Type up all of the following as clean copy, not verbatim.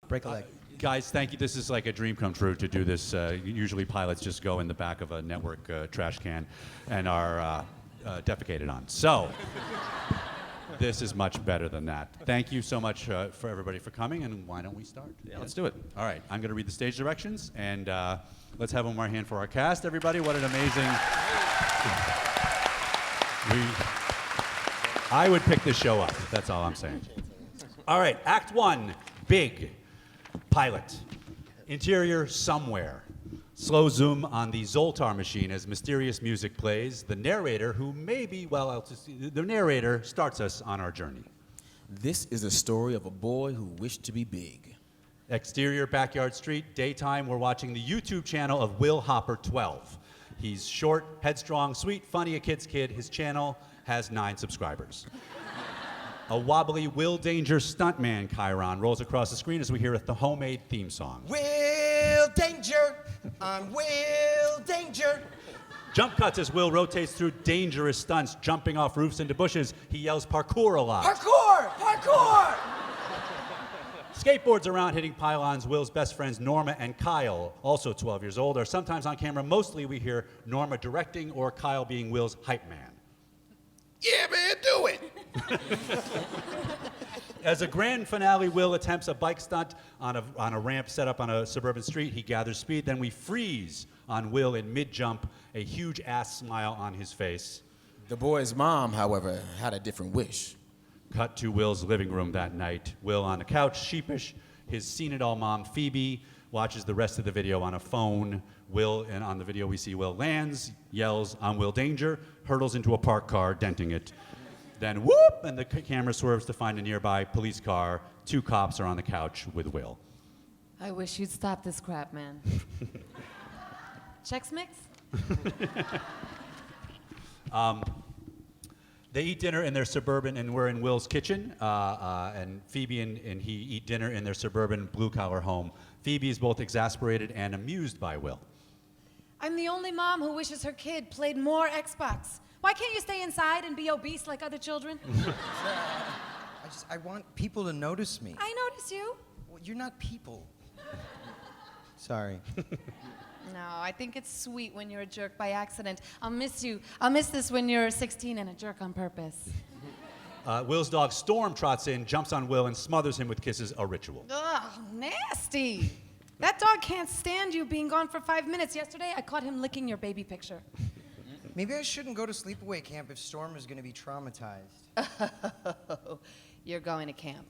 Break a leg. Guys, thank you. This is like a dream come true to do this. Usually pilots just go in the back of a network trash can and are defecated on. So this is much better than that. Thank you so much for everybody for coming, and why don't we start? Yeah, let's do it. All right, I'm going to read the stage directions, and let's have one more hand for our cast, everybody. What an amazing... I would pick this show up. That's all I'm saying. All right, Act 1, Big. Pilot. Interior, somewhere. Slow zoom on the Zoltar machine as mysterious music plays. The narrator, who may be, the narrator starts us on our journey. This is a story of a boy who wished to be big. Exterior, backyard street. Daytime, we're watching the YouTube channel of Will Hopper 12. He's short, headstrong, sweet, funny, a kid's kid. His channel has 9 subscribers. A wobbly Will Danger stuntman chyron rolls across the screen as we hear the homemade theme song. Will Danger, I'm Will Danger. Jump cuts as Will rotates through dangerous stunts, jumping off roofs into bushes. He yells parkour a lot. Parkour, parkour. Skateboards around hitting pylons. Will's best friends Norma and Kyle, also 12 years old, are sometimes on camera. Mostly we hear Norma directing or Kyle being Will's hype man. Yeah, man, do it. As a grand finale, Will attempts a bike stunt on a ramp set up on a suburban street. He gathers speed. Then we freeze on Will in mid-jump, a huge ass smile on his face. The boy's mom, however, had a different wish. Cut to Will's living room that night. Will on the couch, sheepish. His seen-it-all mom, Phoebe, watches the rest of the video on a phone. And on the video we see Will lands, yells, "I'm Will Danger," hurdles into a parked car, denting it. Then whoop, and the camera swerves to find a nearby police car. 2 cops are on the couch with Will. I wish you'd stop this crap, man. Chex Mix? They eat dinner in their suburban, and we're in Will's kitchen, and Phoebe and he eat dinner in their suburban blue-collar home. Phoebe is both exasperated and amused by Will. I'm the only mom who wishes her kid played more Xbox. Why can't you stay inside and be obese like other children? I want people to notice me. I notice you. Well, you're not people. Sorry. No, I think it's sweet when you're a jerk by accident. I'll miss you. I'll miss this when you're 16 and a jerk on purpose. Will's dog Storm trots in, jumps on Will, and smothers him with kisses, a ritual. Ugh, nasty. That dog can't stand you being gone for 5 minutes. Yesterday, I caught him licking your baby picture. Maybe I shouldn't go to sleepaway camp if Storm is going to be traumatized. You're going to camp.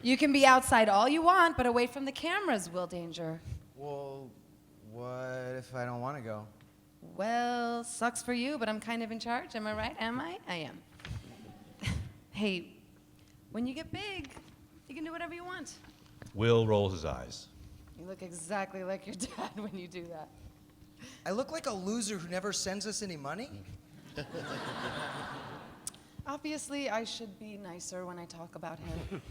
You can be outside all you want, but away from the cameras, Will Danger. Well, what if I don't want to go? Well, sucks for you, but I'm kind of in charge. Am I right? Am I? I am. Hey, when you get big, you can do whatever you want. Will rolls his eyes. You look exactly like your dad when you do that. I look like a loser who never sends us any money? Obviously, I should be nicer when I talk about him.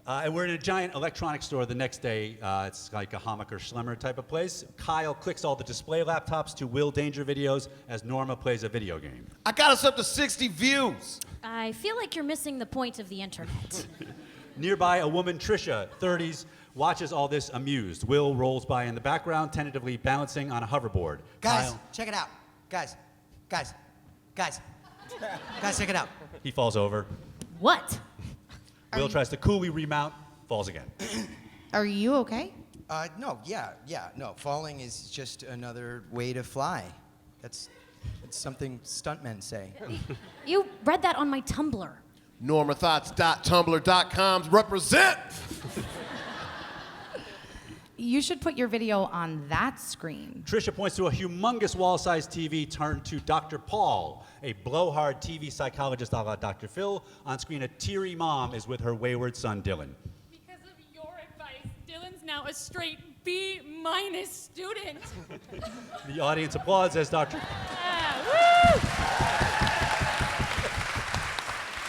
And we're in a giant electronics store the next day. It's like a Hammacher Schlemmer type of place. Kyle clicks all the display laptops to Will Danger videos as Norma plays a video game. I got us up to 60 views. I feel like you're missing the point of the internet. Nearby, a woman, Trisha, 30s, watches all this amused. Will rolls by in the background, tentatively balancing on a hoverboard. Guys, Kyle, check it out. Guys, check it out. he falls over. What? Will tries to coolly remount, falls again. Are you okay? No, no. Falling is just another way to fly. That's something stuntmen say. You read that on my Tumblr. NormaThoughts.tumblr.coms represent. You should put your video on that screen. Trisha points to a humongous wall-sized TV turned to Dr. Paul, a blowhard TV psychologist a la Dr. Phil. On screen, a teary mom is with her wayward son, Dylan. Because of your advice, Dylan's now a straight B- student. The audience applauds as Dr.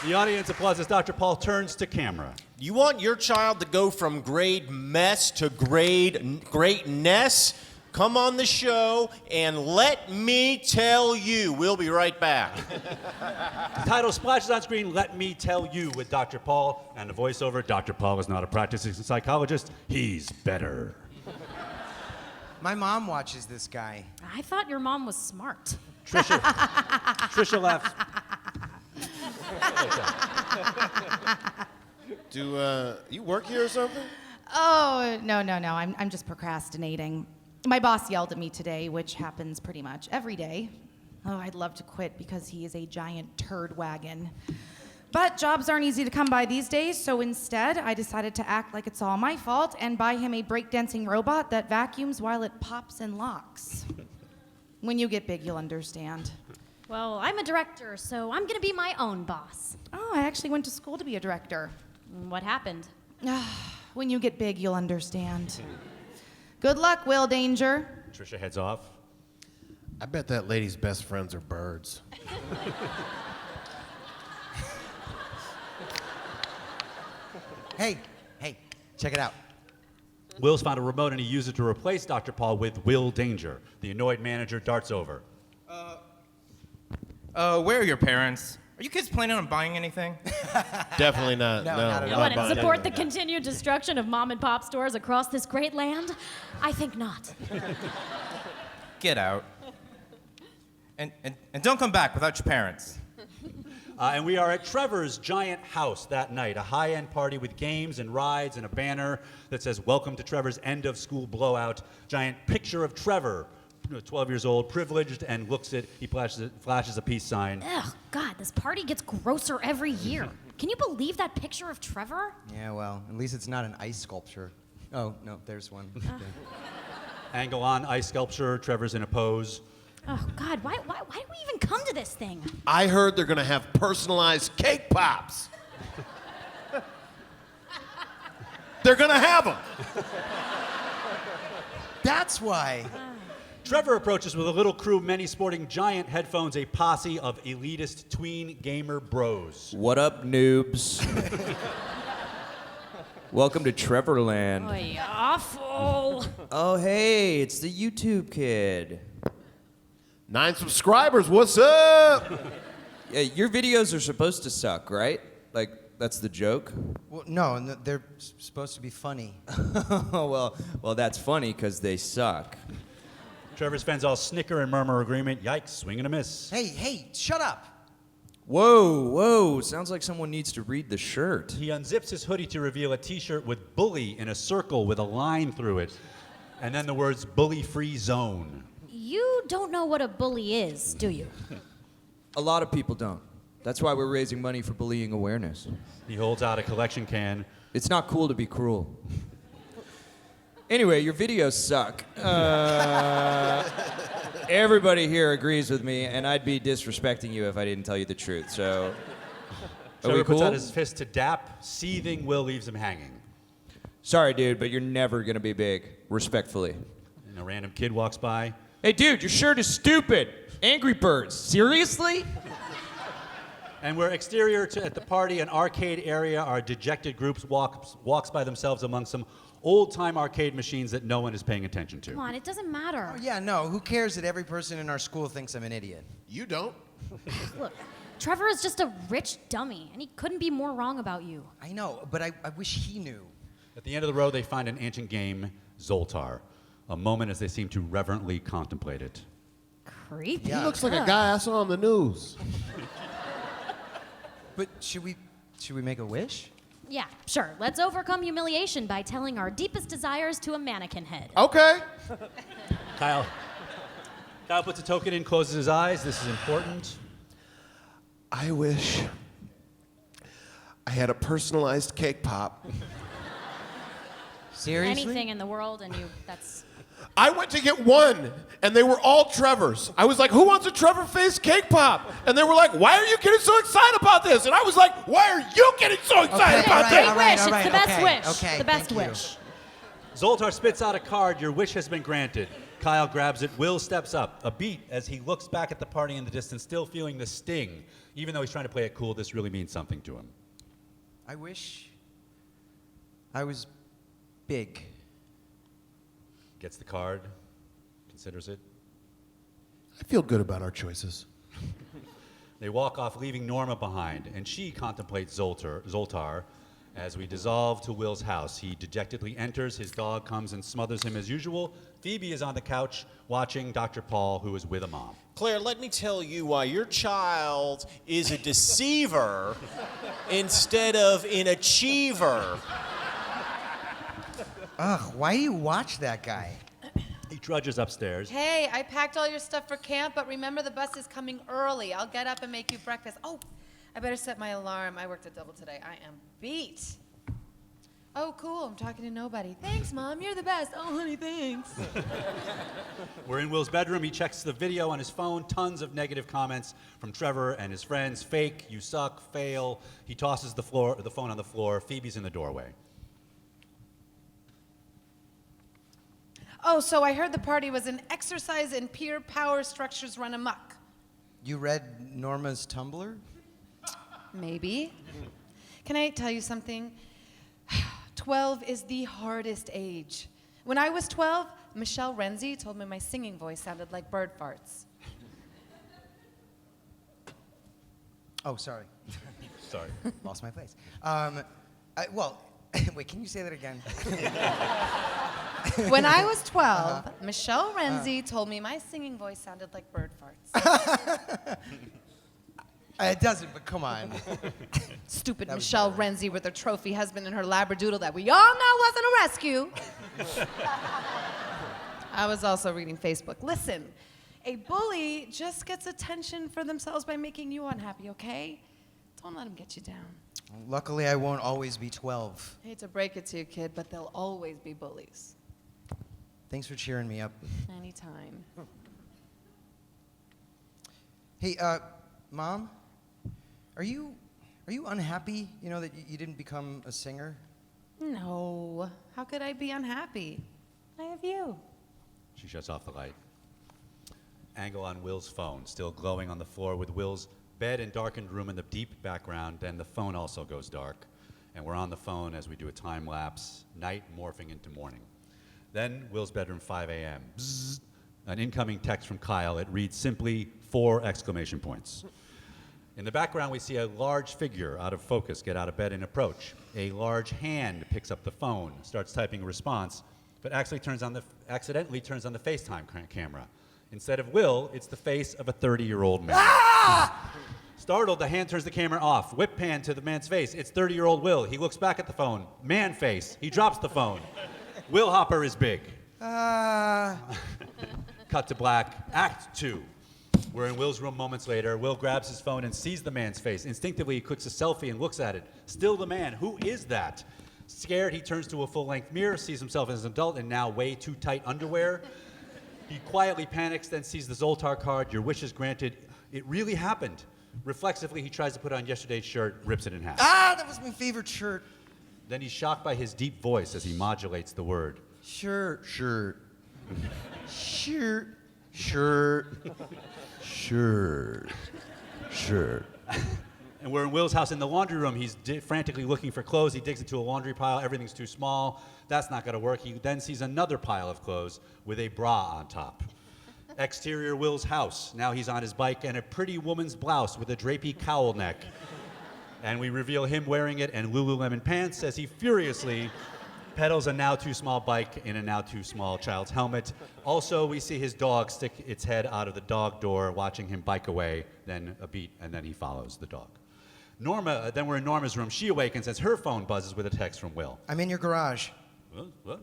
The audience applauds as Dr. Paul turns to camera. You want your child to go from grade mess to grade greatness? come on the show and let me tell you. We'll be right back. The title splashes on screen, Let Me Tell You, with Dr. Paul, and the voiceover, Dr. Paul is not a practicing psychologist, he's better. My mom watches this guy. I thought your mom was smart. Trisha laughs. Do you work here or something? Oh, no. I'm just procrastinating. My boss yelled at me today, which happens pretty much every day. Oh, I'd love to quit because he is a giant turd wagon. But jobs aren't easy to come by these days, so instead I decided to act like it's all my fault and buy him a breakdancing robot that vacuums while it pops and locks. When you get big, you'll understand. Well, I'm a director, so I'm gonna be my own boss. Oh, I actually went to school to be a director. What happened? When you get big, you'll understand. Good luck, Will Danger. Trisha heads off. I bet that lady's best friends are birds. Hey, check it out. Will's found a remote and he used it to replace Dr. Paul with Will Danger. The annoyed manager darts over. Where are your parents? Are you kids planning on buying anything? Definitely not. No, No, not at You all. want to buying support the anything. continued destruction of mom and pop stores across this great land? I think not. Get out. And don't come back without your parents. And we are at Trevor's giant house that night, a high-end party with games and rides and a banner that says, "Welcome to Trevor's end of school blowout." Giant picture of Trevor, 12 years old, privileged, and he flashes a peace sign. Ugh, God, this party gets grosser every year. Can you believe that picture of Trevor? Yeah, well, at least it's not an ice sculpture. Oh, no, there's one. Angle on ice sculpture, Trevor's in a pose. Oh, God, why do we even come to this thing? I heard they're gonna have personalized cake pops. They're gonna have them. That's why. Trevor approaches with a little crew, many sporting giant headphones, a posse of elitist tween gamer bros. What up, noobs? Welcome to Trevorland. Oy, awful. Oh, hey, it's the YouTube kid. 9 subscribers, what's up? Yeah, your videos are supposed to suck, right? Like, that's the joke? Well, no, they're supposed to be funny. Oh, well, that's funny because they suck. Trevor's fans all snicker and murmur agreement. Yikes, swing and a miss. Hey, shut up. Whoa, sounds like someone needs to read the shirt. He unzips his hoodie to reveal a t-shirt with bully in a circle with a line through it. And then the words bully-free zone. You don't know what a bully is, do you? A lot of people don't. That's why we're raising money for bullying awareness. He holds out a collection can. It's not cool to be cruel. Anyway, your videos suck. Everybody here agrees with me, and I'd be disrespecting you if I didn't tell you the truth. So, are Trevor we puts cool? out his fist to dap. Seething Will leaves him hanging. Sorry, dude, but you're never gonna be big. Respectfully. And a random kid walks by. Hey, dude, your shirt is stupid. Angry Birds. Seriously? And we're exterior at the party, an arcade area. Our dejected groups walks by themselves among some old-time arcade machines that no one is paying attention to. Come on, it doesn't matter. Oh, yeah, no, who cares that every person in our school thinks I'm an idiot? You don't. Look, Trevor is just a rich dummy, and he couldn't be more wrong about you. I know, but I wish he knew. At the end of the road, they find an ancient game, Zoltar. A moment as they seem to reverently contemplate it. Creepy. He looks like a guy I saw on the news. But should we make a wish? Yeah, sure. Let's overcome humiliation by telling our deepest desires to a mannequin head. Okay. Kyle puts a token in, closes his eyes. This is important. I wish I had a personalized cake pop. Seriously? Anything in the world, and that's... I went to get one, and they were all Trevors. I was like, who wants a Trevor-faced cake pop? And they were like, why are you getting so excited about this? And I was like, why are you getting so excited about Great this? wish. It's the best wish. Okay, The best thank you. wish. Zoltar spits out a card. Your wish has been granted. Kyle grabs it. Will steps up. A beat as he looks back at the party in the distance, still feeling the sting. Even though he's trying to play it cool, this really means something to him. I wish I was big. Gets the card. considers it. I feel good about our choices. They walk off, leaving Norma behind, and she contemplates Zoltar as we dissolve to Will's house. He dejectedly enters. His dog comes and smothers him as usual. Phoebe is on the couch watching Dr. Paul, who is with a mom. Claire, let me tell you why your child is a deceiver instead of an achiever. Ugh, why do you watch that guy? He trudges upstairs. Hey, I packed all your stuff for camp, but remember the bus is coming early. I'll get up and make you breakfast. Oh, I better set my alarm. I worked a double today. I am beat. Oh, cool. I'm talking to nobody. Thanks, Mom. You're the best. Oh, honey, thanks. We're in Will's bedroom. He checks the video on his phone. Tons of negative comments from Trevor and his friends. Fake, you suck, fail. He tosses the phone on the floor. Phoebe's in the doorway. Oh, so I heard the party was an exercise in peer power structures run amok. You read Norma's Tumblr? Maybe. Can I tell you something? 12 is the hardest age. When I was 12, Michelle Renzi told me my singing voice sounded like bird farts. Oh, sorry. Sorry. Lost my place. Wait, can you say that again? When I was 12, Michelle Renzi told me my singing voice sounded like bird farts. It doesn't, but come on. Stupid That was Michelle better. Renzi with her trophy husband and her labradoodle that we all know wasn't a rescue. I was also reading Facebook. Listen, a bully just gets attention for themselves by making you unhappy, okay? Don't let him get you down. Luckily, I won't always be 12. Hate to break it to you, kid, but they'll always be bullies. Thanks for cheering me up. Anytime. Hey, Mom, are you unhappy, that you didn't become a singer? No. How could I be unhappy? I have you. She shuts off the light. Angle on Will's phone, still glowing on the floor with Will's bed and darkened room in the deep background. Then the phone also goes dark. And we're on the phone as we do a time lapse, night morphing into morning. Then Will's bedroom, 5 a.m. Bzzz. An incoming text from Kyle. It reads simply 4 exclamation points. In the background, we see a large figure out of focus get out of bed and approach. A large hand picks up the phone, starts typing a response, but accidentally turns on the FaceTime camera. Instead of Will, it's the face of a 30-year-old man. Ah! Startled, the hand turns the camera off. Whip pan to the man's face. It's 30-year-old Will. He looks back at the phone. Man face. He drops the phone. Will Hopper is big. Cut to black. Act 2. We're in Will's room moments later. Will grabs his phone and sees the man's face. Instinctively, he clicks a selfie and looks at it. Still the man. Who is that? Scared, he turns to a full-length mirror, sees himself as an adult in now way too tight underwear. He quietly panics, then sees the Zoltar card. Your wish is granted. It really happened. Reflexively, he tries to put on yesterday's shirt, rips it in half. Ah, that was my favorite shirt. Then he's shocked by his deep voice as he modulates the word. Shirt. Shirt. Shirt. And we're in Will's house in the laundry room. He's frantically looking for clothes. He digs into a laundry pile. Everything's too small. That's not going to work. He then sees another pile of clothes with a bra on top. Exterior Will's house. Now he's on his bike and a pretty woman's blouse with a drapey cowl neck. And we reveal him wearing it and Lululemon pants as he furiously pedals a now too small bike in a now too small child's helmet. Also, we see his dog stick its head out of the dog door, watching him bike away, then a beat, and then he follows the dog. Then we're in Norma's room. She awakens as her phone buzzes with a text from Will. I'm in your garage. What?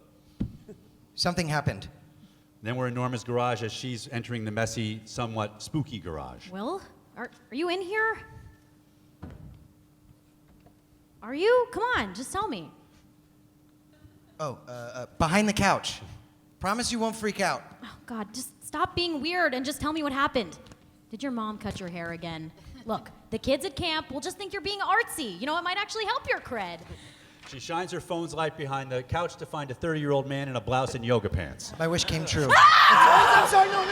Something happened. Then we're in Norma's garage as she's entering the messy, somewhat spooky garage. Will, are you in here? Are you? Come on, just tell me. Oh, behind the couch. Promise you won't freak out. Oh, God, just stop being weird and just tell me what happened. Did your mom cut your hair again? Look, the kids at camp will just think you're being artsy. You know, it might actually help your cred. She shines her phone's light behind the couch to find a 30-year-old man in a blouse and yoga pants. My wish came true. Ah! I'm sorry, no.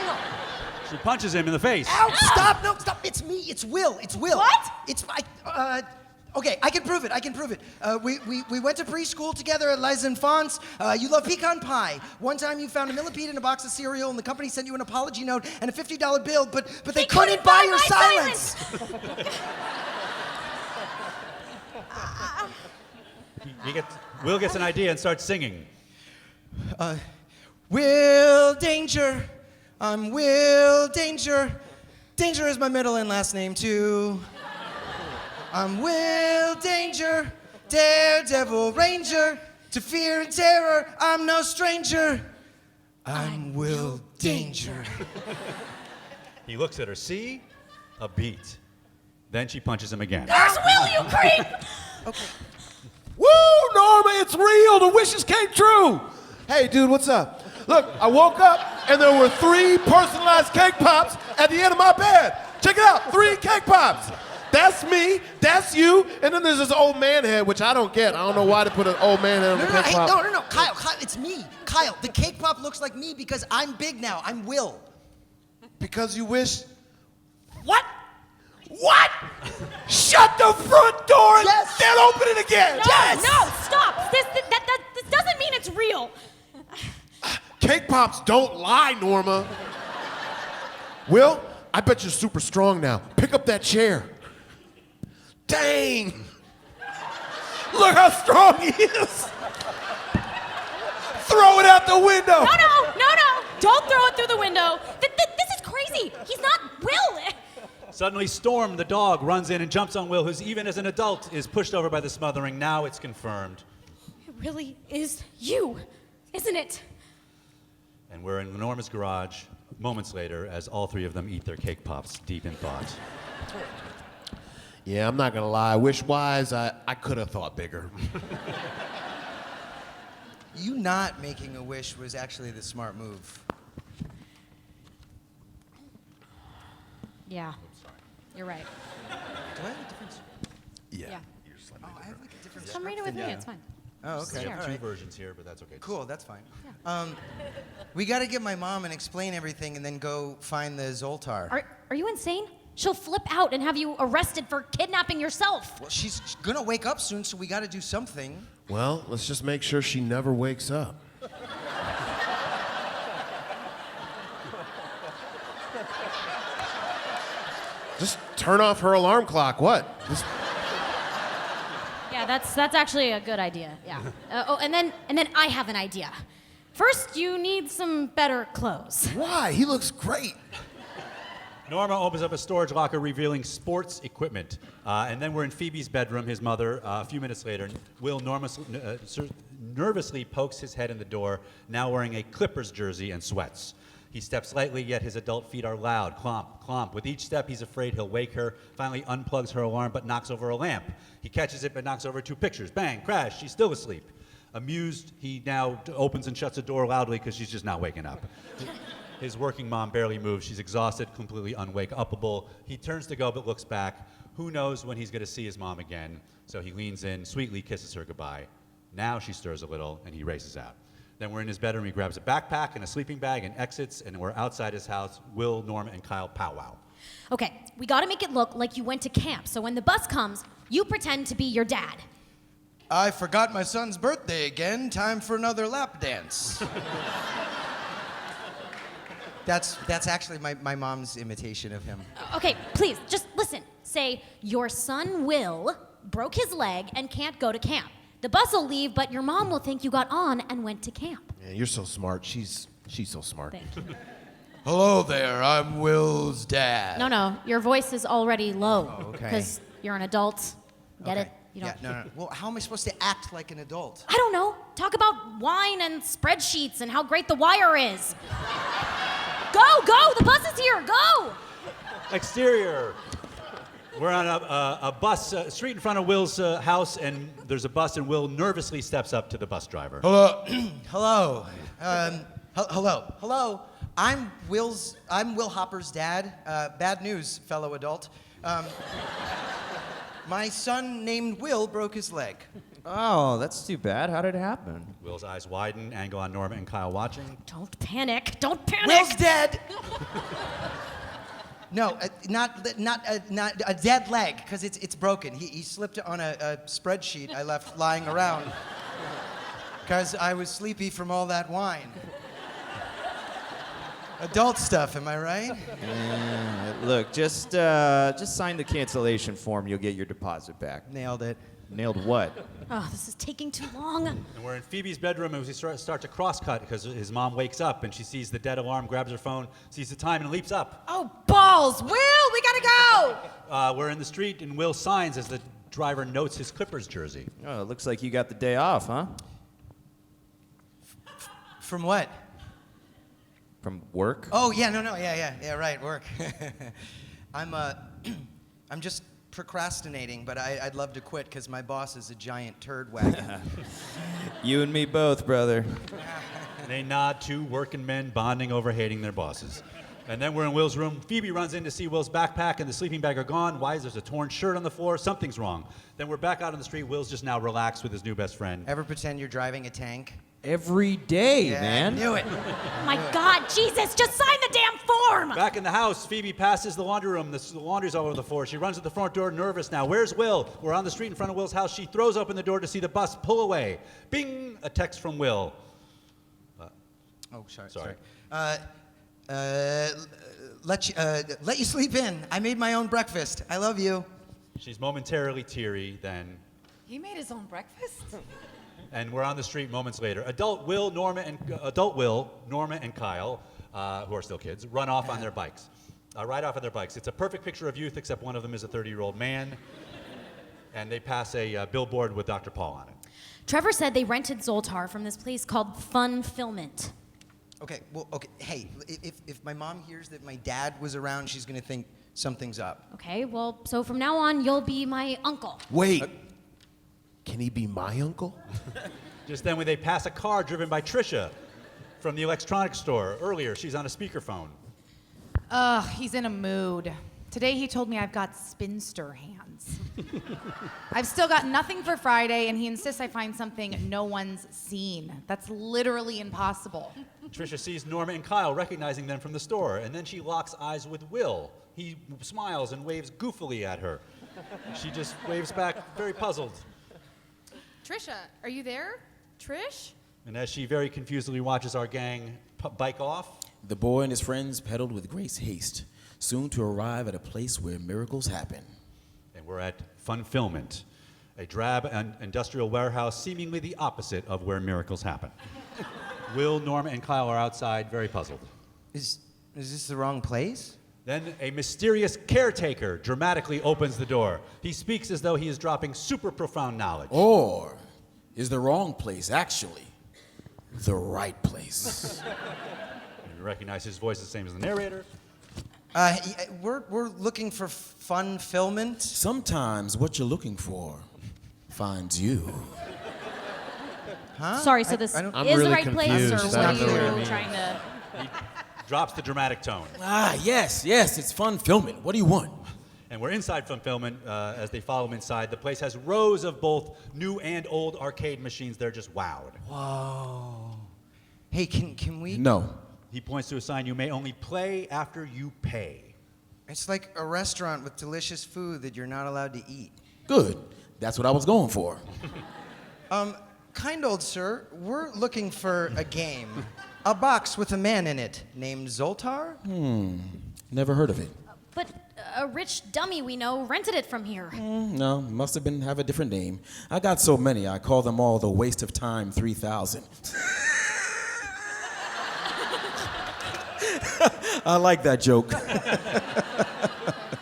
She punches him in the face. Ow, stop, no, stop. It's me, it's Will. What? It's Okay, I can prove it. We went to preschool together at Les Enfants. You love pecan pie. One time you found a millipede in a box of cereal, and the company sent you an apology note and a $50 bill, but they couldn't buy your silence. Will gets an idea and starts singing. Will Danger. I'm Will Danger. Danger is my middle and last name, too. I'm Will Danger, Daredevil Ranger. To fear and terror, I'm no stranger. I'm Will Danger. He looks at her. See? A beat. Then she punches him again. There's Will, you creep! Okay. Woo, Norma, it's real. The wishes came true. Hey, dude, what's up? Look, I woke up and there were 3 personalized cake pops at the end of my bed. Check it out, 3 cake pops. That's me, that's you, and then there's this old man head, which I don't get. I don't know why they put an old man head on the cake pop. No, Kyle, it's me. Kyle, the cake pop looks like me because I'm big now. I'm Will. Because you wish... What? What? Shut the front door and then open it again. No, stop. This doesn't mean it's real. Cake pops don't lie, Norma. Will, I bet you're super strong now. Pick up that chair. Dang! Look how strong he is! Throw it out the window! No! Don't throw it through the window. This is crazy. He's not Will. Suddenly, Storm, the dog, runs in and jumps on Will, who's even as an adult is pushed over by the smothering. Now it's confirmed. It really is you, isn't it? And we're in Norma's garage moments later as all 3 of them eat their cake pops deep in thought. Yeah, I'm not gonna lie. Wish-wise, I could have thought bigger. You not making a wish was actually the smart move. Yeah, you're right. Do I have a difference? Yeah. Oh, I have like a different Come read it with me. It's fine. Oh, okay. We have All 2 right. versions here, but that's okay. Cool, that's fine. We got to get my mom and explain everything and then go find the Zoltar. Are you insane? She'll flip out and have you arrested for kidnapping yourself. Well, she's going to wake up soon, so we got to do something. Well, let's just make sure she never wakes up. Just turn off her alarm clock. What? Just... Yeah, that's actually a good idea. Yeah. And then I have an idea. First, you need some better clothes. Why? He looks great. Norma opens up a storage locker revealing sports equipment. And then we're in Phoebe's bedroom, his mother. A few minutes later, Will nervously pokes his head in the door, now wearing a Clippers jersey and sweats. He steps lightly, yet his adult feet are loud. Clomp, clomp. With each step, he's afraid he'll wake her. Finally unplugs her alarm, but knocks over a lamp. He catches it, but knocks over 2 pictures. Bang, crash, she's still asleep. Amused, he now opens and shuts the door loudly because she's just not waking up. His working mom barely moves. She's exhausted, completely unwake-upable. He turns to go, but looks back. Who knows when he's going to see his mom again? So he leans in, sweetly kisses her goodbye. Now she stirs a little, and he races out. Then we're in his bedroom. He grabs a backpack and a sleeping bag and exits, and we're outside his house. Will, Norma, and Kyle powwow. Okay, we gotta make it look like you went to camp, so when the bus comes, you pretend to be your dad. I forgot my son's birthday again. Time for another lap dance. That's actually my mom's imitation of him. Okay, please, just listen. Say, your son Will broke his leg and can't go to camp. The bus will leave, but your mom will think you got on and went to camp. Yeah, you're so smart. She's so smart. Thank you. Hello there, I'm Will's dad. No, your voice is already low. Oh, okay. Because you're an adult. Get it? You don't. Yeah, no. Well, how am I supposed to act like an adult? I don't know. Talk about wine and spreadsheets and how great The Wire is. Go! The bus is here. Go! Exterior. We're on a bus, street in front of Will's house, and there's a bus, and Will nervously steps up to the bus driver. Hello. Hello. I'm Will Hopper's dad. Bad news, fellow adult. My son named Will broke his leg. Oh, that's too bad. How did it happen? Will's eyes widen, angle on Norma and Kyle watching. Don't panic. Don't panic. Will's dead. No, not a dead leg, because it's broken. He slipped it on a spreadsheet I left lying around because I was sleepy from all that wine. Adult stuff, am I right? Look, just sign the cancellation form. You'll get your deposit back. Nailed it. Nailed what? Oh, this is taking too long. And we're in Phoebe's bedroom, and we start to cross-cut because his mom wakes up, and she sees the dead alarm, grabs her phone, sees the time, and leaps up. Oh, balls! Will, we gotta go! We're in the street, and Will signs as the driver notes his Clippers jersey. Oh, it looks like you got the day off, huh? From what? From work? Oh, yeah, yeah, right, work. I'm just procrastinating, but I'd love to quit because my boss is a giant turd wagon. You and me both, brother. They nod to working men bonding over hating their bosses. And then we're in Will's room. Phoebe runs in to see Will's backpack and the sleeping bag are gone. Why is there's a torn shirt on the floor? Something's wrong. Then we're back out on the street. Will's just now relaxed with his new best friend. Ever pretend you're driving a tank? Every day, Yeah, man. I knew it. My God, Jesus, just sign the damn form! Back in the house, Phoebe passes the laundry room. The laundry's all over the floor. She runs to the front door, nervous now. Where's Will? We're on the street in front of Will's house. She throws open the door to see the bus pull away. Bing! A text from Will. Oh, sorry. Sorry. Let you sleep in. I made my own breakfast. I love you. She's momentarily teary, then... He made his own breakfast? And we're on the street moments later. Adult Will, Norma, and Kyle, who are still kids, run off on their bikes. Ride off on their bikes. It's a perfect picture of youth, except one of them is a 30-year-old man. And they pass a billboard with Dr. Paul on it. Trevor said they rented Zoltar from this place called Funfillment. Okay, hey, if my mom hears that my dad was around, she's gonna think something's up. Okay, well, so from now on, you'll be my uncle. Wait. Can he be my uncle? Just then when they pass a car driven by Trisha from the electronics store. Earlier, she's on a speakerphone. Ugh, he's in a mood. Today he told me I've got spinster hands. I've still got nothing for Friday, and he insists I find something no one's seen. That's literally impossible. Trisha sees Norma and Kyle, recognizing them from the store, and then she locks eyes with Will. He smiles and waves goofily at her. She just waves back, very puzzled. Trisha, are you there? Trish? And as she very confusedly watches our gang bike off, the boy and his friends pedaled with great haste, soon to arrive at a place where miracles happen. And we're at Funfillment, a drab and industrial warehouse seemingly the opposite of where miracles happen. Will, Norma, and Kyle are outside, very puzzled. Is this the wrong place? Then a mysterious caretaker dramatically opens the door. He speaks as though he is dropping super profound knowledge. Or is the wrong place actually the right place? You recognize his voice the same as the narrator. We're looking for Funfillment. Sometimes what you're looking for finds you. Huh? Sorry, so this is the right place, or what are you trying to... He drops the dramatic tone. Yes, it's Funfillment. What do you want? And we're inside Funfillment as they follow him inside. The place has rows of both new and old arcade machines. They're just wowed. Whoa. Hey, can we? No. He points to a sign, you may only play after you pay. It's like a restaurant with delicious food that you're not allowed to eat. Good. That's what I was going for. Kind old sir, we're looking for a game. A box with a man in it named Zoltar? Never heard of it. But a rich dummy we know rented it from here. No, must have a different name. I got so many, I call them all the Waste of Time 3000. I like that joke.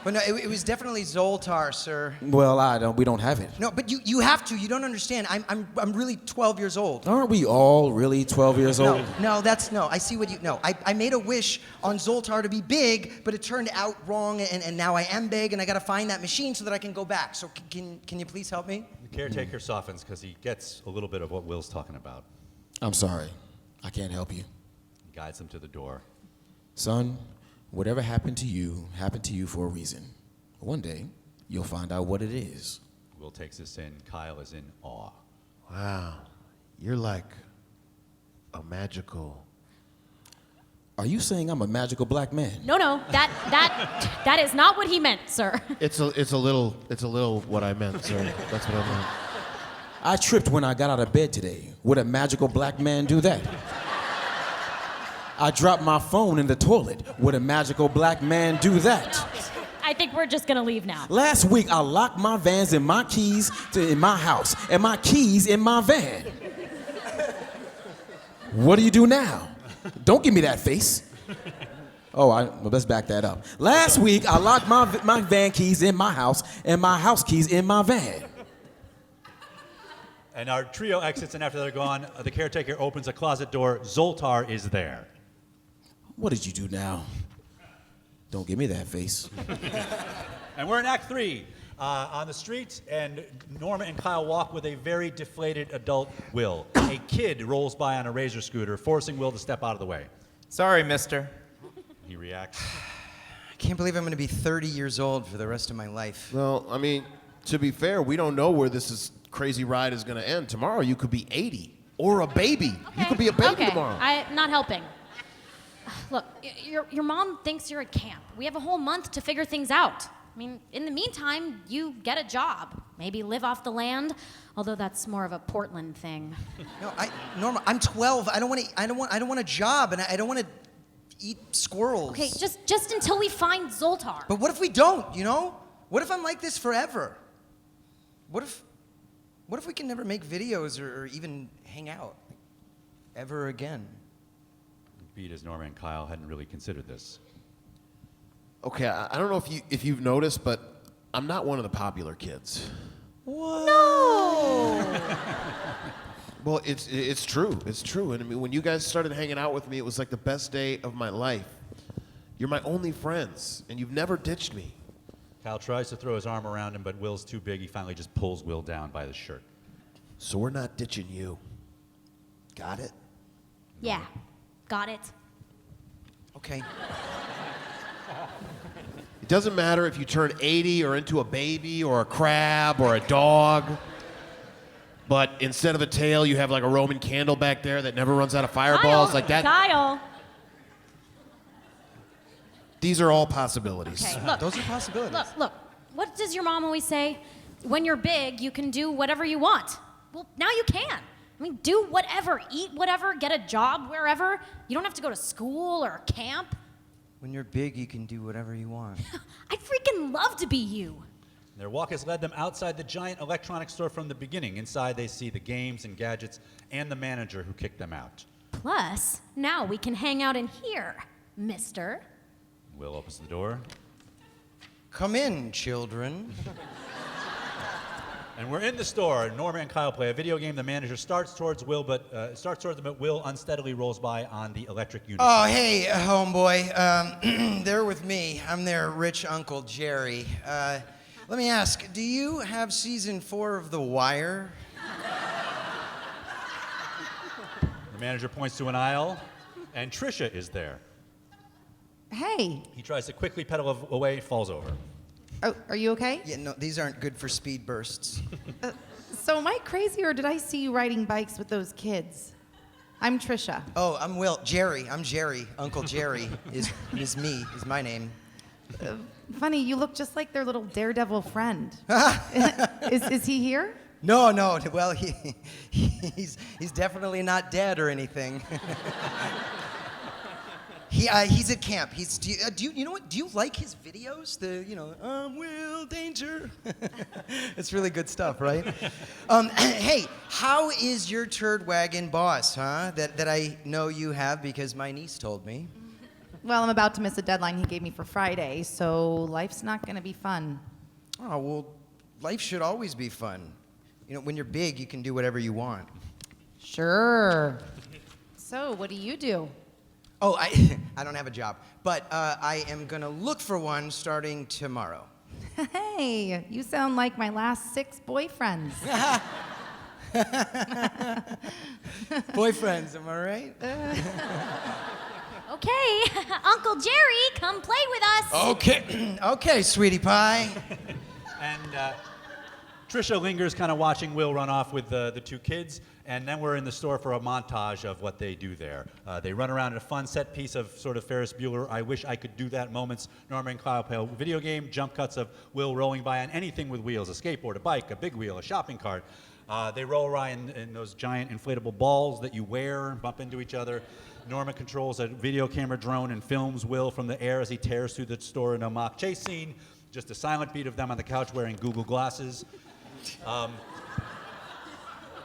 But no, it was definitely Zoltar, sir. Well, we don't have it. No, but you have to. You don't understand. I'm really 12 years old. Aren't we all really 12 years old? No, I see what you... No, I made a wish on Zoltar to be big, but it turned out wrong, and now I am big, and I got to find that machine so that I can go back. So can you please help me? The caretaker softens because he gets a little bit of what Will's talking about. I'm sorry. I can't help you. He guides him to the door. Son, whatever happened to you for a reason. One day, you'll find out what it is. Will takes this in. Kyle is in awe. Wow. You're like a magical... Are you saying I'm a magical black man? No, that is not what he meant, sir. It's a little what I meant, sir. That's what I meant. I tripped when I got out of bed today. Would a magical black man do that? I dropped my phone in the toilet. Would a magical black man do that? I think we're just gonna leave now. Last week, I locked my vans and my keys in my house, and my keys in my van. What do you do now? Don't give me that face. Well, let's back that up. Last week, I locked my van keys in my house, and my house keys in my van. And our trio exits, and after they're gone, the caretaker opens a closet door. Zoltar is there. What did you do now? Don't give me that face. And we're in Act 3 on the street, and Norma and Kyle walk with a very deflated adult Will. A kid rolls by on a razor scooter, forcing Will to step out of the way. Sorry, mister. He reacts. I can't believe I'm going to be 30 years old for the rest of my life. Well, I mean, to be fair, we don't know where crazy ride is going to end. Tomorrow you could be 80 or a baby. You could be a baby tomorrow. I'm not helping. Look, your mom thinks you're at camp. We have a whole month to figure things out. I mean, in the meantime, you get a job. Maybe live off the land, although that's more of a Portland thing. No, Norma, I'm 12. I don't want a job, and I don't want to eat squirrels. Okay, just until we find Zoltar. But what if we don't, you know? What if I'm like this forever? What if we can never make videos or even hang out ever again? Beat as Norma and Kyle hadn't really considered this. Okay, I don't know if you've noticed, but I'm not one of the popular kids. What? No! Well, it's true. It's true. And I mean, when you guys started hanging out with me, it was like the best day of my life. You're my only friends, and you've never ditched me. Kyle tries to throw his arm around him, but Will's too big. He finally just pulls Will down by the shirt. So we're not ditching you. Got it? Yeah, got it. Okay. It doesn't matter if you turn 80 or into a baby or a crab or a dog. But instead of a tail, you have like a Roman candle back there that never runs out of fireballs, like that. Kyle! These are all possibilities. Okay, look. Those are possibilities. Look. What does your mom always say? When you're big, you can do whatever you want. Well, now you can. I mean, do whatever, eat whatever, get a job wherever. You don't have to go to school or camp. When you're big, you can do whatever you want. I'd freaking love to be you. Their walk has led them outside the giant electronics store from the beginning. Inside, they see the games and gadgets and the manager who kicked them out. Plus, now we can hang out in here, mister. Will opens the door. Come in, children. And we're in the store. Norma and Kyle play a video game. The manager starts towards Will, but Will unsteadily rolls by on the electric unicycle. Oh, hey, homeboy. They're with me. I'm their rich Uncle Jerry. Let me ask, do you have season 4 of The Wire? The manager points to an aisle, and Trisha is there. Hey, He tries to quickly pedal away, falls over. are you okay? Yeah, no, these aren't good for speed bursts. So am I crazy, or did I see you riding bikes with those kids? I'm Trisha. Oh, I'm Will. Jerry. I'm Jerry. Uncle Jerry is my name. Funny, you look just like their little daredevil friend. Is he here? No. Well, he's definitely not dead or anything. He's at camp. Do you know what? Do you like his videos? Will Danger. It's really good stuff, right? Hey, how is your turd wagon boss, huh? That I know you have because my niece told me. Well, I'm about to miss a deadline he gave me for Friday, so life's not going to be fun. Oh, well, life should always be fun. You know, when you're big, you can do whatever you want. Sure. So, what do you do? Oh, I don't have a job, but I am gonna look for one starting tomorrow. Hey, you sound like my last 6 boyfriends. Boyfriends, am I right? Okay, Uncle Jerry, come play with us. Okay, sweetie pie. And Trisha lingers, kind of watching Will run off with the two kids, and then we're in the store for a montage of what they do there. They run around in a fun set piece of sort of Ferris Bueller, I wish I could do that moments. Norma and Kyle play a video game, jump cuts of Will rolling by on anything with wheels, a skateboard, a bike, a big wheel, a shopping cart. They roll around in those giant inflatable balls that you wear and bump into each other. Norma controls a video camera drone and films Will from the air as he tears through the store in a mock chase scene. Just a silent beat of them on the couch wearing Google glasses.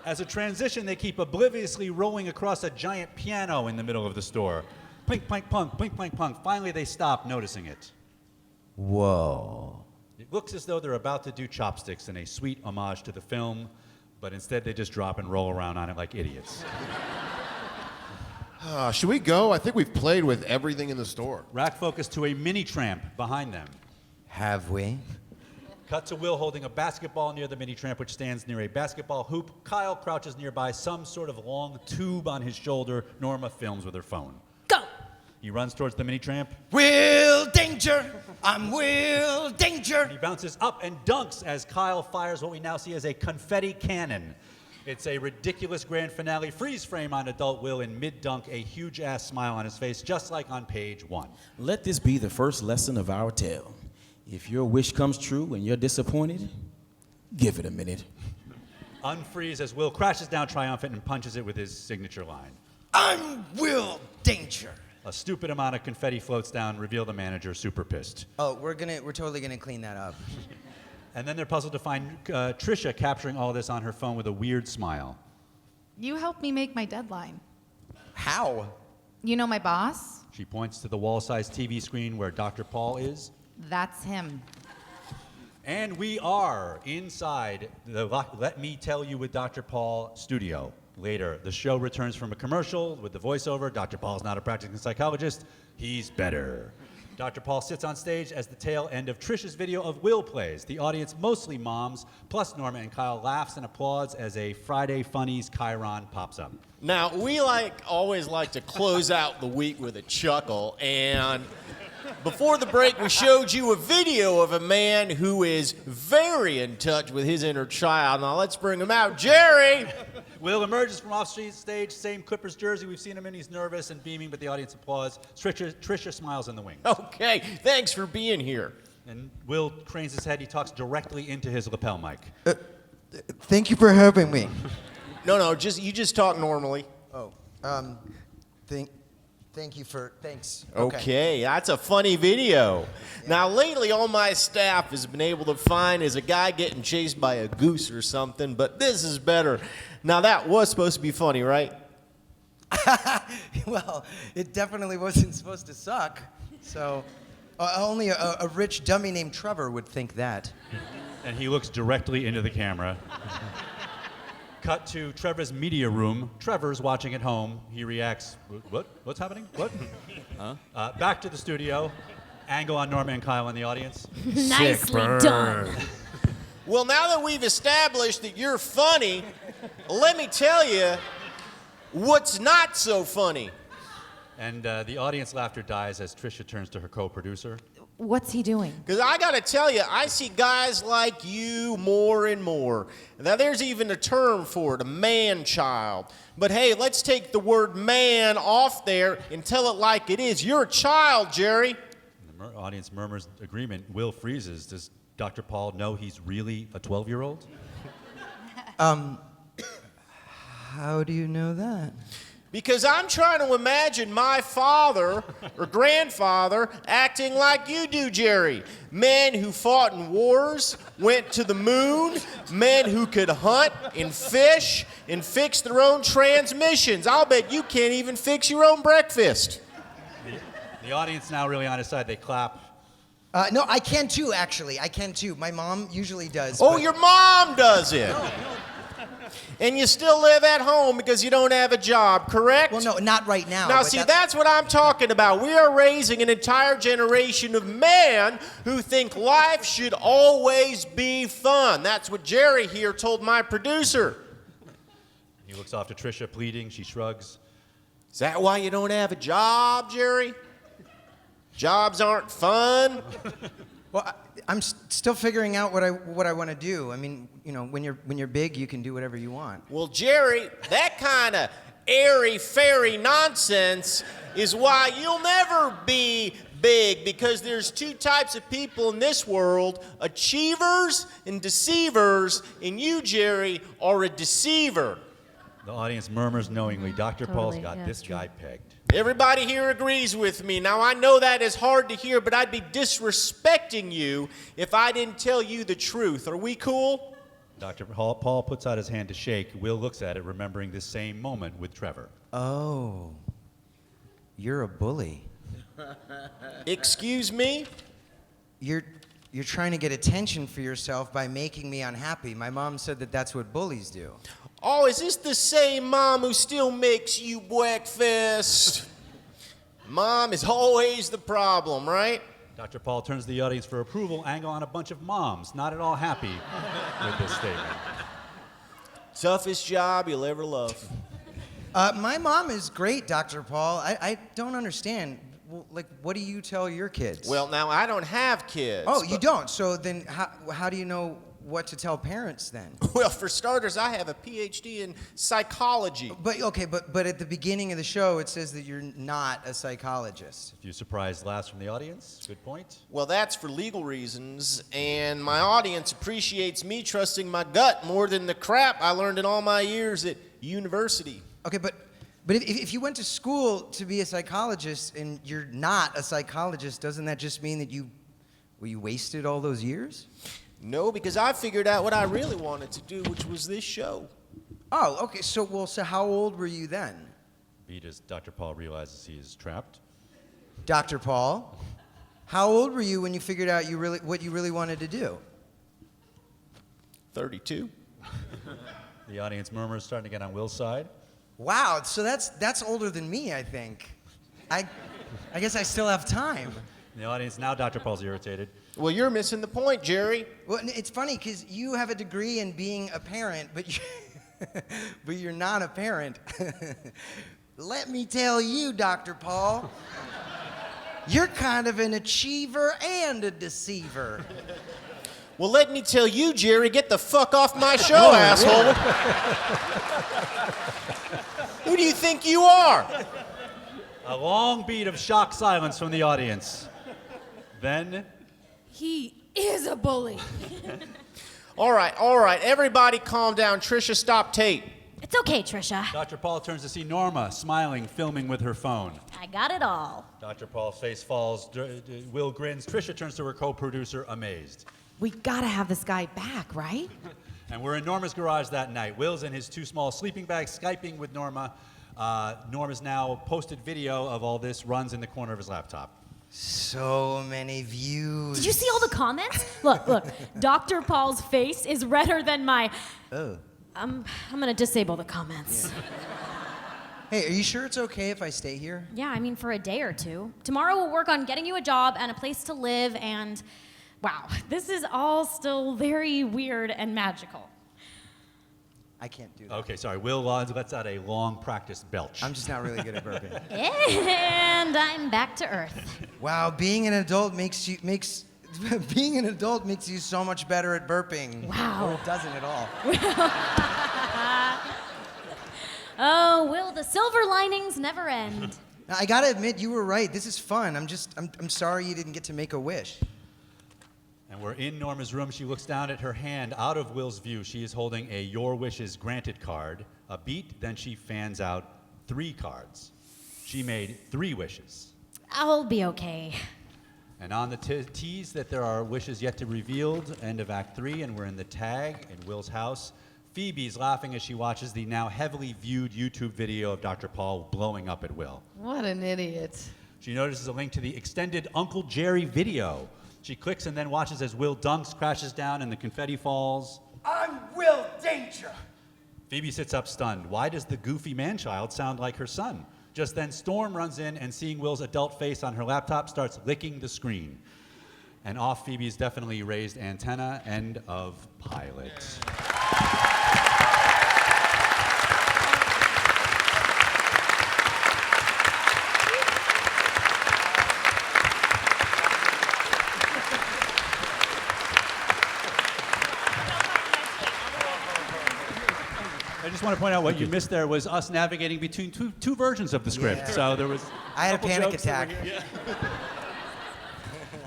As a transition, they keep obliviously rolling across a giant piano in the middle of the store. Plink, plank, punk, plink, plank, punk. Finally, they stop noticing it. Whoa. It looks as though they're about to do chopsticks in a sweet homage to the film, but instead they just drop and roll around on it like idiots. Should we go? I think we've played with everything in the store. Rack focus to a mini tramp behind them. Have we? Cut to Will holding a basketball near the mini tramp, which stands near a basketball hoop. Kyle crouches nearby, some sort of long tube on his shoulder. Norma films with her phone. Go! He runs towards the mini tramp. Will Danger! I'm Will Danger! He bounces up and dunks as Kyle fires what we now see as a confetti cannon. It's a ridiculous grand finale freeze frame on adult Will in mid-dunk, a huge-ass smile on his face, just like on page 1. Let this be the first lesson of our tale. If your wish comes true and you're disappointed, give it a minute. Unfreeze as Will crashes down triumphant and punches it with his signature line. I'm Will Danger! A stupid amount of confetti floats down, reveal the manager, super pissed. Oh, we're totally gonna clean that up. And then they're puzzled to find Trisha capturing all this on her phone with a weird smile. You helped me make my deadline. How? You know my boss? She points to the wall-sized TV screen where Dr. Paul is. That's him. And we are inside the Let Me Tell You with Dr. Paul studio. Later, the show returns from a commercial with the voiceover. Dr. Paul's not a practicing psychologist. He's better. Dr. Paul sits on stage as the tail end of Trisha's video of Will plays. The audience, mostly moms, plus Norma and Kyle, laughs and applauds as a Friday Funnies chyron pops up. Now, we always like to close out the week with a chuckle, and before the break, we showed you a video of a man who is very in touch with his inner child. Now, let's bring him out. Jerry! Will emerges from off stage, same Clippers jersey. We've seen him in. He's nervous and beaming, but the audience applauds. Trisha smiles in the wings. Okay, thanks for being here. And Will cranes his head. He talks directly into his lapel mic. Thank you for having me. No, you just talk normally. Oh, thanks. Okay, that's a funny video. Yeah. Now, lately, all my staff has been able to find is a guy getting chased by a goose or something, but this is better. Now, that was supposed to be funny, right? Well, it definitely wasn't supposed to suck. So, only a rich dummy named Trevor would think that. And he looks directly into the camera. Cut to Trevor's media room. Trevor's watching at home. He reacts, what? What's happening? What? Huh? Back to the studio. Angle on Norma and Kyle in the audience. Nicely done. Well, now that we've established that you're funny, let me tell you what's not so funny. And the audience laughter dies as Trisha turns to her co-producer. What's he doing? Because I got to tell you, I see guys like you more and more. Now, there's even a term for it, a man-child. But hey, let's take the word man off there and tell it like it is. You're a child, Jerry. The audience murmurs agreement. Will freezes. Does Dr. Paul know he's really a 12-year-old? How do you know that? Because I'm trying to imagine my father or grandfather acting like you do, Jerry. Men who fought in wars, went to the moon, men who could hunt and fish and fix their own transmissions. I'll bet you can't even fix your own breakfast. The audience now really on his side. They clap. No, I can too, actually. I can too. My mom usually does. Oh, your mom does it. No. And you still live at home because you don't have a job, correct? Well, no, not right now. Now, see, that's what I'm talking about. We are raising an entire generation of men who think life should always be fun. That's what Jerry here told my producer. He looks off to Trisha, pleading. She shrugs. Is that why you don't have a job, Jerry? Jobs aren't fun? Well, I'm still figuring out what I want to do. I mean, you know, when you're big, you can do whatever you want. Well, Jerry, that kind of airy-fairy nonsense is why you'll never be big, because there's two types of people in this world, achievers and deceivers, and you, Jerry, are a deceiver. The audience murmurs knowingly. Dr. Paul's Totally, got yeah, this it's true. guy pegged. Everybody here agrees with me. Now, I know that is hard to hear, but I'd be disrespecting you if I didn't tell you the truth. Are we cool? Dr. Paul puts out his hand to shake. Will looks at it, remembering this same moment with Trevor. Oh, you're a bully. Excuse me? You're trying to get attention for yourself by making me unhappy. My mom said that that's what bullies do. Oh, is this the same mom who still makes you breakfast? Mom is always the problem, right? Dr. Paul turns to the audience for approval, angle on a bunch of moms, not at all happy with this statement. Toughest job you'll ever love. My mom is great, Dr. Paul. I don't understand. Well, like, what do you tell your kids? Well, now, I don't have kids. Oh, you don't? So then how do you know what to tell parents then? Well, for starters, I have a PhD in psychology. But at the beginning of the show, it says that you're not a psychologist. A few surprised laughs from the audience. Good point. Well, that's for legal reasons, and my audience appreciates me trusting my gut more than the crap I learned in all my years at university. Okay, but if you went to school to be a psychologist and you're not a psychologist, doesn't that just mean that you wasted all those years? No, because I figured out what I really wanted to do, which was this show. Oh, okay. So how old were you then? Beat as Dr. Paul realizes he is trapped. Dr. Paul, how old were you when you figured out what you really wanted to do? 32. The audience murmurs starting to get on Will's side. Wow, so that's older than me, I think. I guess I still have time. In the audience now, Dr. Paul's irritated. Well, you're missing the point, Jerry. Well, it's funny because you have a degree in being a parent, but you're not a parent. Let me tell you, Dr. Paul, you're kind of an achiever and a deceiver. Well, let me tell you, Jerry, get the fuck off my show, asshole. Who do you think you are? A long beat of shocked silence from the audience. Then, He is a bully. All right, everybody calm down. Trisha, stop tape. It's okay, Trisha. Dr. Paul turns to see Norma, smiling, filming with her phone. I got it all. Dr. Paul's face falls. Will grins. Trisha turns to her co-producer, amazed. We gotta have this guy back, right? And we're in Norma's garage that night. Will's in his 2 small sleeping bags, Skyping with Norma. Norma's now posted video of all this, runs in the corner of his laptop. So many views. Did you see all the comments? Look. Dr. Paul's face is redder than my... Oh. I'm gonna disable the comments. Yeah. Hey, are you sure it's okay if I stay here? Yeah, I mean, for a day or two. Tomorrow we'll work on getting you a job and a place to live and... Wow, this is all still very weird and magical. I can't do that. Okay, sorry. Will lets out a long practiced belch. I'm just not really good at burping. And I'm back to earth. Wow, being an adult makes you so much better at burping. Wow. Or it doesn't at all. Oh, Will, the silver linings never end. Now, I gotta admit, you were right. This is fun. I'm sorry you didn't get to make a wish. And we're in Norma's room. She looks down at her hand out of Will's view. She is holding a Your Wishes Granted card. A beat, then she fans out 3 cards. She made 3 wishes. I'll be okay. And on the tease that there are wishes yet to be revealed, end of Act 3, and we're in the tag in Will's house. Phoebe's laughing as she watches the now heavily viewed YouTube video of Dr. Paul blowing up at Will. What an idiot. She notices a link to the extended Uncle Jerry video. She clicks and then watches as Will dunks, crashes down, and the confetti falls. I'm Will Danger. Phoebe sits up stunned. Why does the goofy man-child sound like her son? Just then, Storm runs in and seeing Will's adult face on her laptop, starts licking the screen. And off Phoebe's definitely raised antenna, end of pilot. I just want to point out what you missed there was us navigating between two versions of the script. Yeah. So there was. I had a couple panic jokes that attack. were here.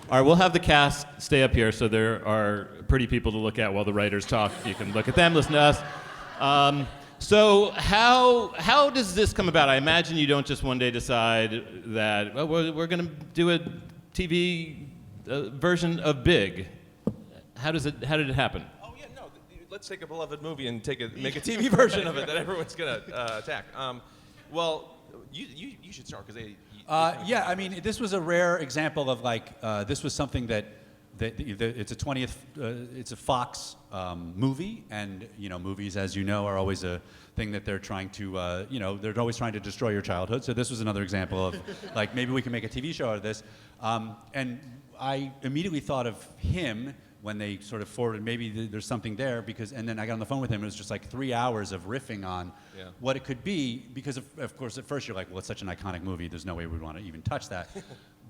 All right, we'll have the cast stay up here so there are pretty people to look at while the writers talk. You can look at them, listen to us. So how does this come about? I imagine you don't just one day decide that we're going to do a TV version of Big. How did it happen? Oh yeah, no. Let's take a beloved movie and make a TV version of it that everyone's gonna attack. Well, you should start because they. Yeah, I mean, this was a rare example of like this was something that it's a 20th, it's a Fox movie, and movies, as you know, are always a thing that they're trying to, they're always trying to destroy your childhood. So this was another example of like maybe we can make a TV show out of this, and I immediately thought of him when they sort of forwarded maybe there's something there and then I got on the phone with him. It was just like 3 hours of riffing on what it could be because of course at first you're like, well, it's such an iconic movie. There's no way we'd want to even touch that.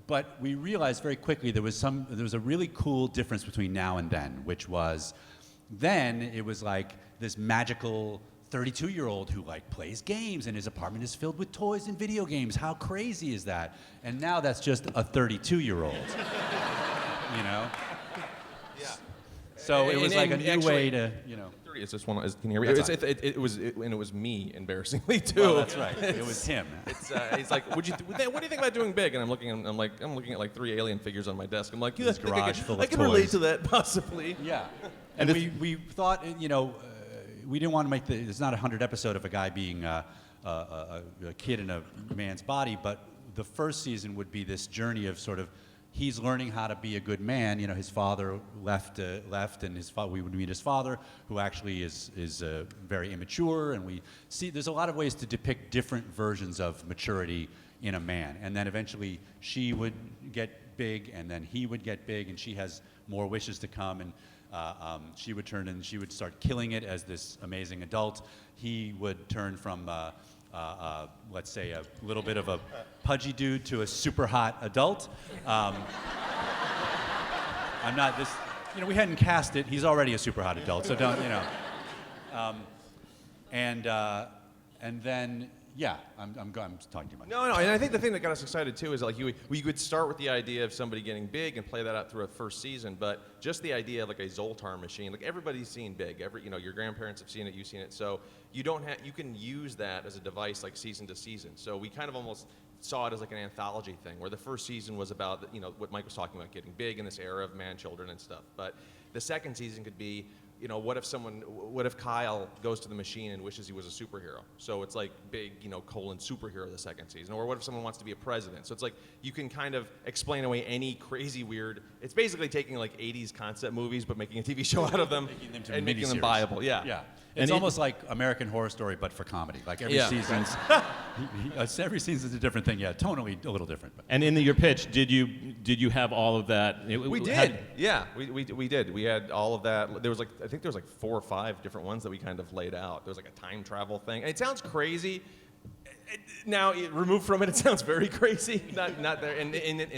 But we realized very quickly there was a really cool difference between now and then, which was then it was like this magical 32-year-old who like plays games and his apartment is filled with toys and video games. How crazy is that? And now that's just a 32-year-old. So it was like a new way to, 30 is just one. Can you hear me? That's It was me, embarrassingly too. Well, that's right. It was him. He's like, what do you think about doing Big? And I'm looking at like 3 alien figures on my desk. I'm like, yeah, I can relate to that possibly. Yeah. And we thought, we didn't want to make it's not a 100 episode of a guy being a kid in a man's body, but the first season would be this journey of sort of he's learning how to be a good man. His father left, and we would meet his father, who actually is very immature, and we see there's a lot of ways to depict different versions of maturity in a man. And then eventually she would get big, and then he would get big, and she has more wishes to come, and she would turn and she would start killing it as this amazing adult. He would turn from let's say a little bit of a pudgy dude to a super hot adult. I'm not this, we hadn't cast it. He's already a super hot adult, so don't, and then I'm talking too much. No, and I think the thing that got us excited too is like we could start with the idea of somebody getting big and play that out through a first season, but just the idea of like a Zoltar machine, like everybody's seen Big, your grandparents have seen it, you've seen it, so you can use that as a device like season to season. So we kind of almost saw it as like an anthology thing, where the first season was about what Mike was talking about, getting big in this era of man children and stuff, but the second season could be what if Kyle goes to the machine and wishes he was a superhero? So it's like Big, superhero the second season. Or what if someone wants to be a president? So it's like you can kind of explain away any crazy weird. It's basically taking like 80s concept movies but making a TV show out of them and making them viable. Yeah. Yeah. It's almost like American Horror Story, but for comedy. Like every season's every season's a different thing. Yeah, tonally a little different. But. And in your pitch, did you have all of that? We did. We did. We had all of that. I think there was like 4 or 5 different ones that we kind of laid out. There was like a time travel thing. And it sounds crazy. Now, removed from it, it sounds very crazy. Not there in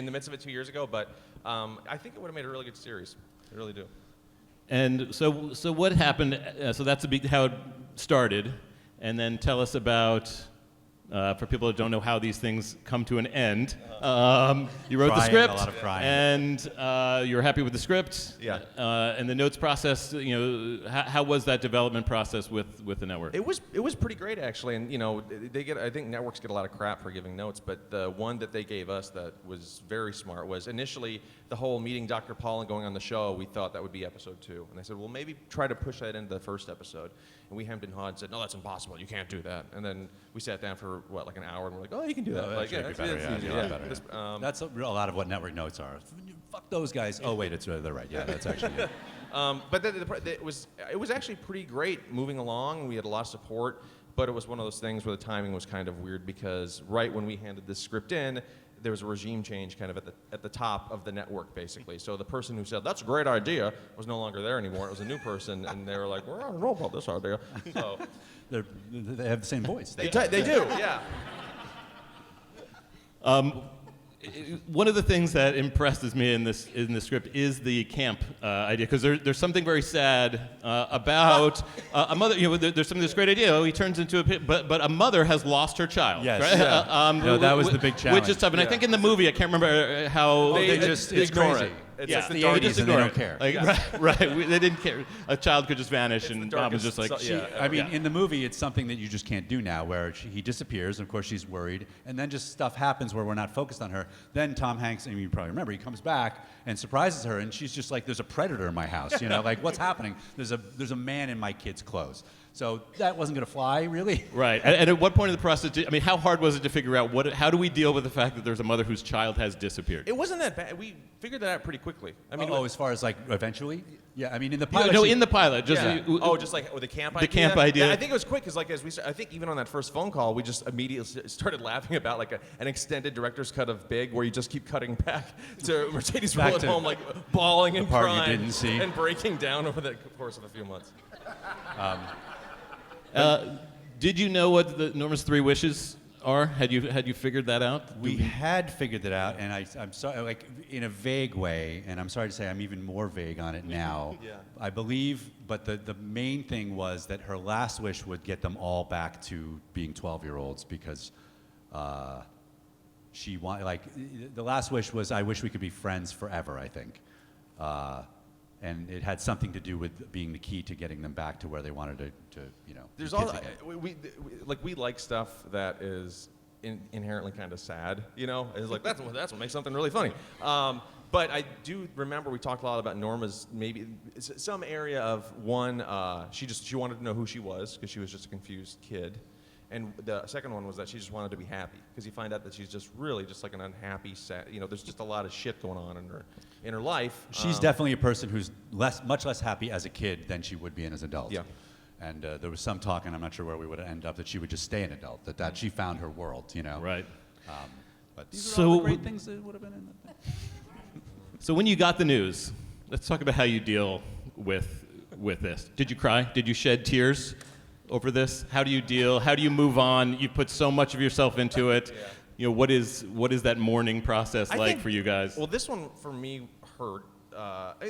the midst of it 2 years ago, but I think it would have made a really good series. I really do. And so what happened? So that's how it started, and then tell us about, for people that don't know how these things come to an end. You wrote the script, a lot of crying. And you were happy with the script. Yeah. And the notes process. How was that development process with the network? It was pretty great actually, and I think networks get a lot of crap for giving notes, but the one that they gave us that was very smart was initially the whole meeting Dr. Paul and going on the show. We thought that would be episode 2, and they said, well, maybe try to push that into the first episode, and we hemmed and hawed and said, no, that's impossible. You can't do that. And then we sat down for like an hour, and we're like, oh, you can do that. That's a lot of what network notes are. Fuck those guys. Oh wait, they're right. Yeah, that's actually it. But it was actually pretty great moving along. We had a lot of support, but it was one of those things where the timing was kind of weird because right when we handed this script in, there was a regime change kind of at the top of the network, basically. So the person who said, that's a great idea, was no longer there anymore. It was a new person, and they were like, well, I don't know about this idea. So they have the same voice. They do, yeah. one of the things that impresses me in this script is the camp idea, because there's something very sad about a mother. There's this great idea. Oh, he turns into a pit, but a mother has lost her child. Yes. Right? Yeah. No, that was the big challenge. Which is tough, and I think in the movie, I can't remember how they just ignore crazy. it. It's Yeah, just the they dark just and ignore they don't care. Like, right. They didn't care. A child could just vanish, and mom was just like, I mean, in the movie, it's something that you just can't do now, where he disappears, and of course she's worried, and then just stuff happens where we're not focused on her. Then Tom Hanks, I mean, you probably remember, he comes back and surprises her, and she's just like, "There's a predator in my house," like, what's happening? There's a man in my kid's clothes. So that wasn't going to fly, really. Right. And at what point in the process, how hard was it to figure out how do we deal with the fact that there's a mother whose child has disappeared? It wasn't that bad. We figured that out pretty quickly. I mean, as far as like eventually? Yeah, I mean in the pilot. No, in the pilot. Just just like with the camp idea. The camp idea. Yeah, I think it was quick because I think even on that first phone call, we just immediately started laughing about like an extended director's cut of Big, where you just keep cutting back to Mercedes Back at to home, like bawling and the part you crying didn't see. and breaking down over the course of a few months. Did you know what Norma's 3 wishes are? Had you figured that out? We had figured that out, and I'm sorry, like in a vague way, and I'm sorry to say I'm even more vague on it now. Yeah. I believe, but the main thing was that her last wish would get them all back to being 12-year-olds because she wanted, like, the last wish was, I wish we could be friends forever, I think. And it had something to do with being the key to getting them back to where they wanted to There's be all kids again. we like stuff that is inherently kind of sad. It's like that's what makes something really funny. But I do remember we talked a lot about Norma's maybe some area of one. She wanted to know who she was because she was just a confused kid. And the second one was that she just wanted to be happy because you find out that she's just really just like an unhappy, sad. There's just a lot of shit going on in her life. She's definitely a person who's much less happy as a kid than she would be as an adult. Yeah. And there was some talk, and I'm not sure where we would end up, that she would just stay an adult, that she found her world, Right. But these are all the great things that would have been in the thing. So when you got the news, let's talk about how you deal with this. Did you cry? Did you shed tears over this? How do you deal? How do you move on? You put so much of yourself into it. Yeah. What is that mourning process like for you guys? Well, this one for me hurt.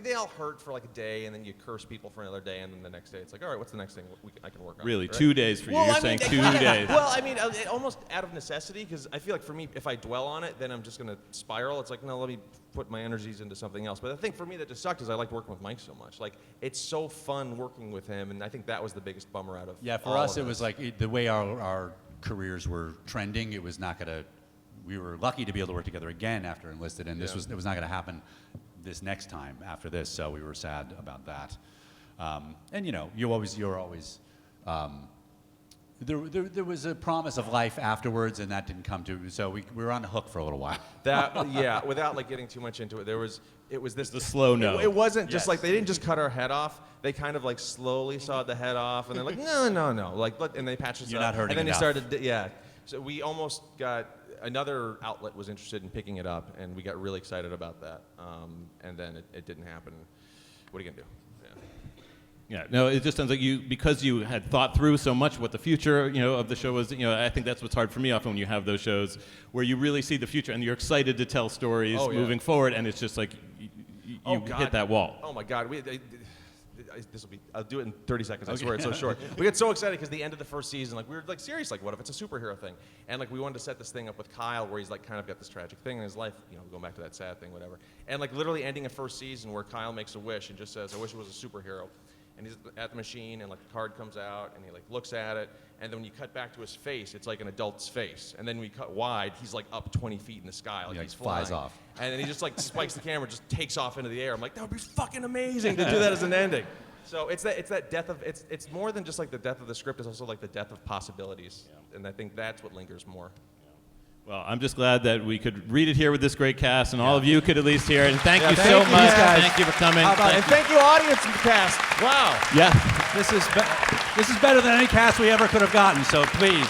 They all hurt for like a day, and then you curse people for another day, and then the next day it's like, all right, what's the next thing I can work on? Really, right? 2 days for you? You're saying 2 days? Well, I mean, almost out of necessity, because I feel like for me, if I dwell on it, then I'm just going to spiral. It's like, no, let me put my energies into something else. But the thing for me that just sucked is I liked working with Mike so much. Like, it's so fun working with him, and I think that was the biggest bummer out of for us, it was like the way our careers were trending, it was not going to. We were lucky to be able to work together again after Enlisted, and it was not going to happen this next time after this, so we were sad about that. And you're always there was a promise of life afterwards, and that didn't come to. So we were on the hook for a little while. Without like getting too much into it, it was this the slow no. It wasn't just like they didn't just cut our head off. They kind of like slowly sawed the head off, and they're like, no, like, and they patched us up. You're not hurting and then enough. They started, So we almost got. Another outlet was interested in picking it up, and we got really excited about that. And then it didn't happen. What are you gonna do? Yeah, no, it just sounds like because you had thought through so much what the future, of the show was. I think that's what's hard for me often when you have those shows where you really see the future and you're excited to tell stories moving forward, and it's just like you hit that wall. Oh my God, I'll do it in 30 seconds. I swear it's so short. We get so excited because the end of the first season, like we were like serious, like what if it's a superhero thing? And like we wanted to set this thing up with Kyle where he's like kind of got this tragic thing in his life, going back to that sad thing, whatever. And like literally ending a first season where Kyle makes a wish and just says, I wish it was a superhero. And he's at the machine, and like the card comes out, and he like looks at it, and then when you cut back to his face, it's like an adult's face. And then we cut wide, he's like up 20 feet in the sky, like he's flying. Flies off. And then he just like spikes the camera, just takes off into the air. I'm like, that would be fucking amazing to do that as an ending. So it's that death of it's more than just like the death of the script. It's also like the death of possibilities, and I think that's what lingers more. Well, I'm just glad that we could read it here with this great cast, and all of you could at least hear it. And thank you so much. Thank you for coming. Thank you, audience and cast. Wow. Yeah. This is better than any cast we ever could have gotten. So please.